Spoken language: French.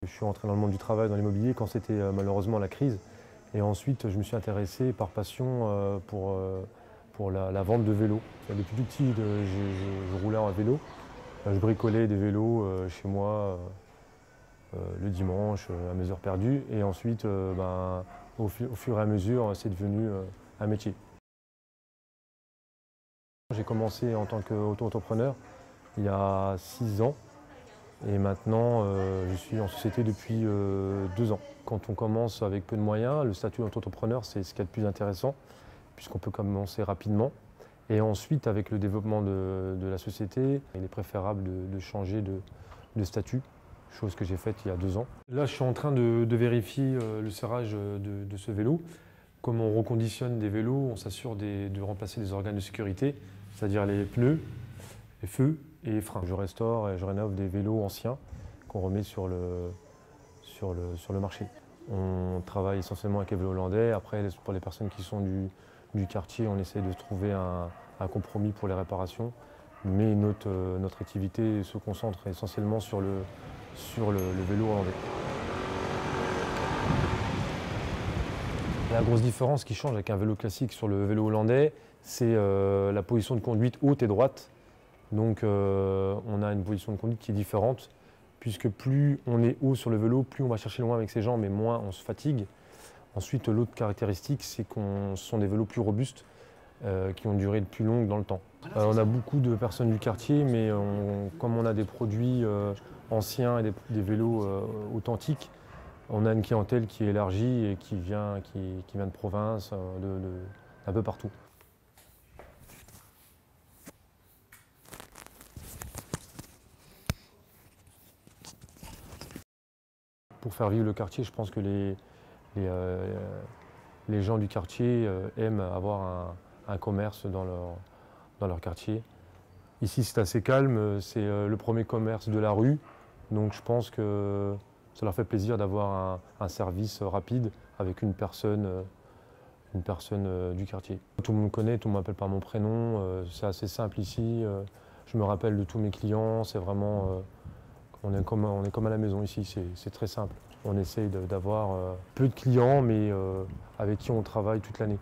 Je suis entré dans le monde du travail, dans l'immobilier, quand c'était malheureusement la crise. Et ensuite, je me suis intéressé par passion pour la vente de vélos. Depuis tout petit, je roulais en vélo. Je bricolais des vélos chez moi le dimanche à mes heures perdues. Et ensuite, au fur et à mesure, c'est devenu un métier. J'ai commencé en tant qu'auto-entrepreneur il y a 6 ans. Et maintenant, je suis en société depuis 2 ans. Quand on commence avec peu de moyens, le statut d'entrepreneur, c'est ce qu'il y a de plus intéressant, puisqu'on peut commencer rapidement. Et ensuite, avec le développement de la société, il est préférable de changer de statut, chose que j'ai faite il y a 2 ans. Là, je suis en train de vérifier le serrage de ce vélo. Comme on reconditionne des vélos, on s'assure de remplacer les organes de sécurité, c'est-à-dire les pneus, les feux et les freins. Je restaure et je rénove des vélos anciens qu'on remet sur le marché. On travaille essentiellement avec les vélos hollandais. Après, pour les personnes qui sont du quartier, on essaie de trouver un compromis pour les réparations. Mais notre activité se concentre essentiellement sur le vélo hollandais. La grosse différence qui change avec un vélo classique sur le vélo hollandais, c'est la position de conduite haute et droite. Donc on a une position de conduite qui est différente, puisque plus on est haut sur le vélo, plus on va chercher loin avec ses jambes et moins on se fatigue. Ensuite, l'autre caractéristique, c'est ce sont des vélos plus robustes, qui ont une durée plus longue dans le temps. On a beaucoup de personnes du quartier, mais comme on a des produits anciens et des vélos authentiques, on a une clientèle qui est élargie et qui vient de province, d'un peu partout. Pour faire vivre le quartier, je pense que les gens du quartier aiment avoir un commerce dans leur quartier. Ici, c'est assez calme, c'est le premier commerce de la rue, donc je pense que ça leur fait plaisir d'avoir un service rapide avec une personne du quartier. Tout le monde me connaît, tout le monde m'appelle par mon prénom, c'est assez simple ici. Je me rappelle de tous mes clients, c'est vraiment... on est comme à la maison ici, c'est très simple. On essaye d'avoir peu de clients, mais avec qui on travaille toute l'année.